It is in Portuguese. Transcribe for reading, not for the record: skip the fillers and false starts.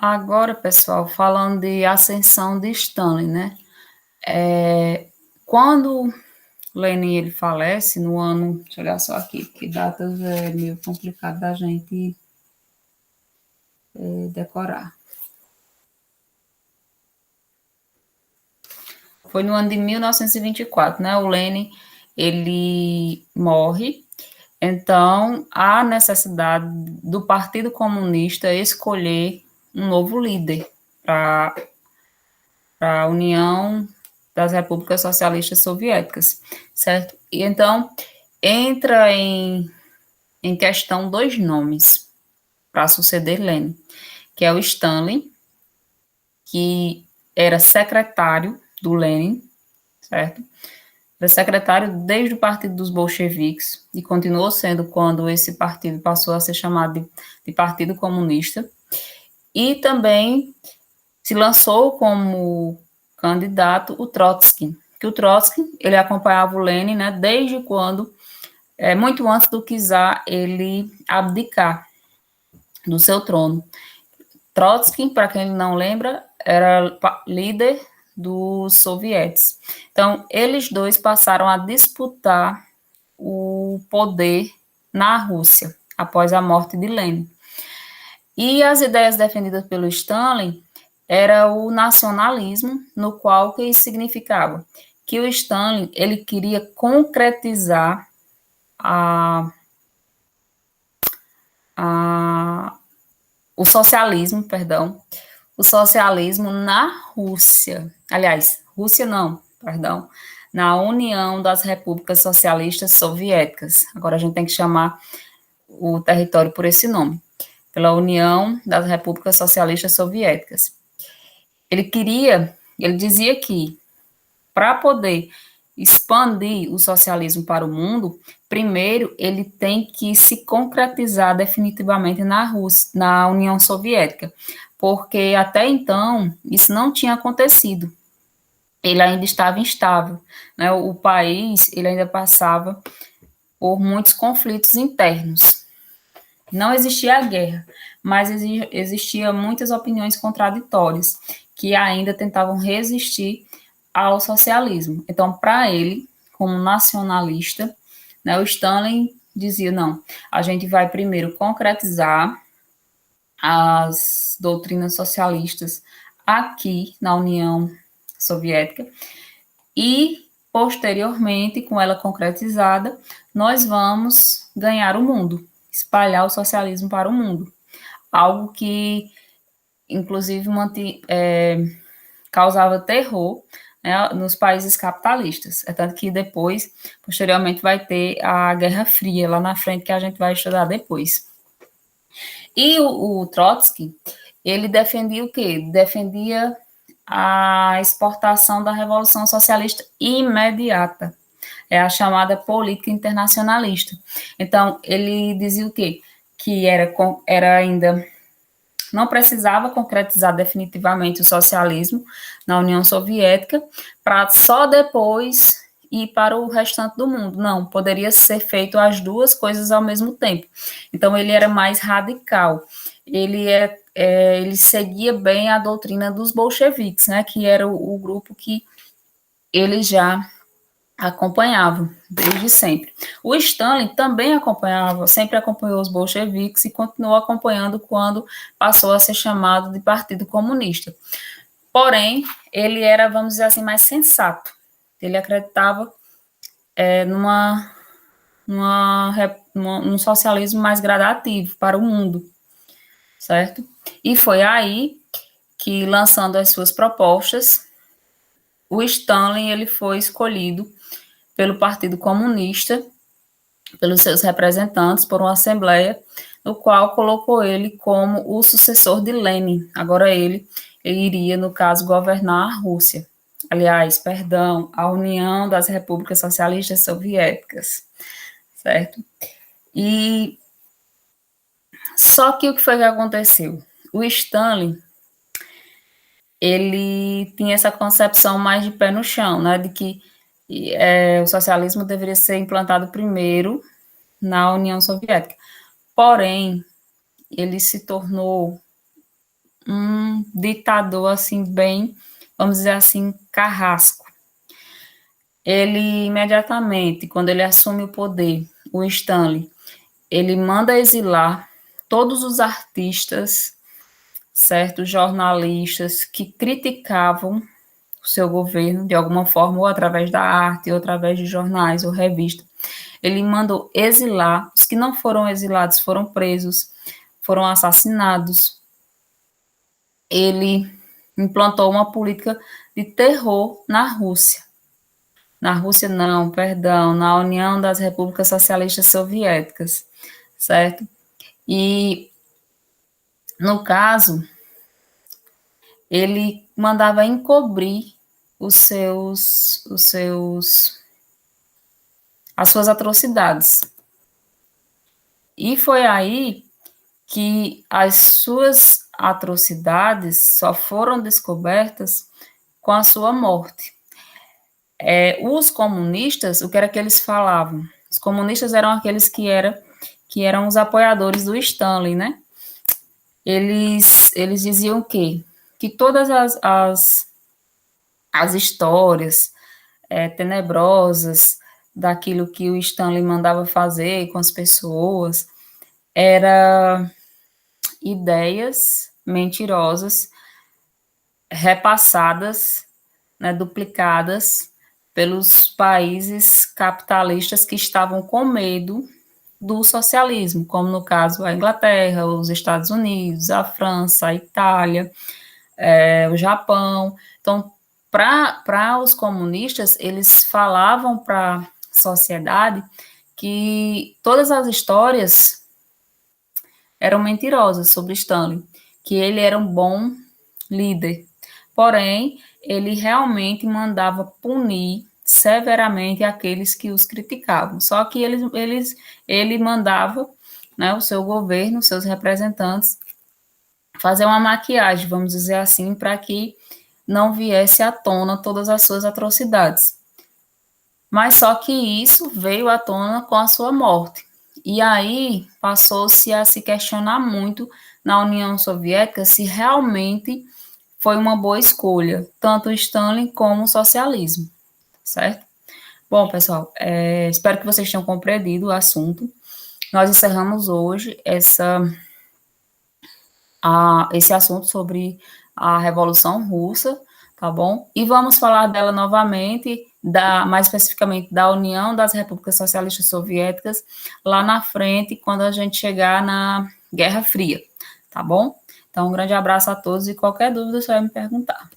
Agora, pessoal, falando de ascensão de Stalin, né? Quando Lenin ele falece no ano, deixa eu olhar só aqui, porque datas é meio complicado da gente decorar. Foi no ano de 1924, né? O Lenin ele morre, então há necessidade do Partido Comunista escolher um novo líder para a União das Repúblicas Socialistas Soviéticas, certo? E então entra em questão dois nomes para suceder Lenin, que é o Stalin, que era secretário do Lenin, certo? Era secretário desde o Partido dos Bolcheviques e continuou sendo quando esse partido passou a ser chamado de Partido Comunista. E também se lançou como candidato o Trotsky, que o Trotsky ele acompanhava o Lenin, né, desde quando, muito antes do czar ele abdicar do seu trono. Trotsky, para quem não lembra, era líder dos sovietes. Então, eles dois passaram a disputar o poder na Rússia, após a morte de Lenin. E as ideias defendidas pelo Stalin era o nacionalismo, no qual que isso significava? Que o Stalin ele queria concretizar o socialismo, perdão, o socialismo na Rússia. Aliás, Rússia não, perdão, na União das Repúblicas Socialistas Soviéticas. Agora a gente tem que chamar o território por esse nome, pela União das Repúblicas Socialistas Soviéticas. Ele dizia que para poder expandir o socialismo para o mundo, primeiro ele tem que se concretizar definitivamente na Rússia, na União Soviética, porque até então isso não tinha acontecido. Ele ainda estava instável, né? O país ele ainda passava por muitos conflitos internos. Não existia a guerra, mas existia muitas opiniões contraditórias que ainda tentavam resistir ao socialismo. Então, para ele, como nacionalista, né, o Stalin dizia, não, a gente vai primeiro concretizar as doutrinas socialistas aqui na União Soviética e, posteriormente, com ela concretizada, nós vamos ganhar o mundo, espalhar o socialismo para o mundo. Algo que, inclusive, causava terror, né, nos países capitalistas. É tanto que depois, posteriormente, vai ter a Guerra Fria lá na frente, que a gente vai estudar depois. E o Trotsky, ele defendia o quê? Defendia a exportação da Revolução Socialista imediata. É a chamada política internacionalista. Então, ele dizia o quê? Que era ainda não precisava concretizar definitivamente o socialismo na União Soviética para só depois ir para o restante do mundo. Não, poderia ser feito as duas coisas ao mesmo tempo. Então, ele era mais radical. Ele seguia bem a doutrina dos bolcheviques, né, que era o grupo que ele já acompanhava desde sempre. O Stalin também acompanhava, sempre acompanhou os bolcheviques e continuou acompanhando quando passou a ser chamado de Partido Comunista. Porém, ele era, vamos dizer assim, mais sensato. Ele acreditava num socialismo mais gradativo para o mundo, certo? E foi aí que, lançando as suas propostas, o Stalin ele foi escolhido pelo Partido Comunista, pelos seus representantes, por uma assembleia, no qual colocou ele como o sucessor de Lenin. Agora ele iria, no caso, governar a Rússia. Aliás, perdão, a União das Repúblicas Socialistas Soviéticas, certo? E só que o que foi que aconteceu? O Stalin, ele tinha essa concepção mais de pé no chão, né, de que o socialismo deveria ser implantado primeiro na União Soviética. Porém, ele se tornou um ditador, assim, bem, vamos dizer assim, carrasco. Ele, imediatamente, quando ele assume o poder, o Stanley, ele manda exilar todos os artistas, certos jornalistas que criticavam o seu governo de alguma forma, ou através da arte, ou através de jornais ou revistas. Ele mandou exilar, os que não foram exilados foram presos, foram assassinados. Ele implantou uma política de terror na Rússia. Na Rússia, não, perdão, na União das Repúblicas Socialistas Soviéticas, certo? E, no caso, ele mandava encobrir as suas atrocidades. E foi aí que as suas atrocidades só foram descobertas com a sua morte. Os comunistas, o que era que eles falavam? Os comunistas eram aqueles que eram os apoiadores do Stalin, né? Eles diziam o quê? Que todas as histórias tenebrosas daquilo que o Stanley mandava fazer com as pessoas eram ideias mentirosas repassadas, né, duplicadas pelos países capitalistas que estavam com medo do socialismo, como no caso a Inglaterra, os Estados Unidos, a França, a Itália, o Japão. Então, para os comunistas, eles falavam para a sociedade que todas as histórias eram mentirosas sobre Stalin, que ele era um bom líder. Porém, ele realmente mandava punir severamente aqueles que os criticavam. Só que ele mandava, né, o seu governo, seus representantes, fazer uma maquiagem, vamos dizer assim, para que não viesse à tona todas as suas atrocidades. Mas só que isso veio à tona com a sua morte. E aí passou-se a se questionar muito na União Soviética se realmente foi uma boa escolha, tanto o Stalin como o socialismo, certo? Bom, pessoal, espero que vocês tenham compreendido o assunto. Nós encerramos hoje esse assunto sobre a Revolução Russa, tá bom? E vamos falar dela novamente, mais especificamente da União das Repúblicas Socialistas Soviéticas, lá na frente, quando a gente chegar na Guerra Fria, tá bom? Então, um grande abraço a todos e qualquer dúvida, você vai me perguntar.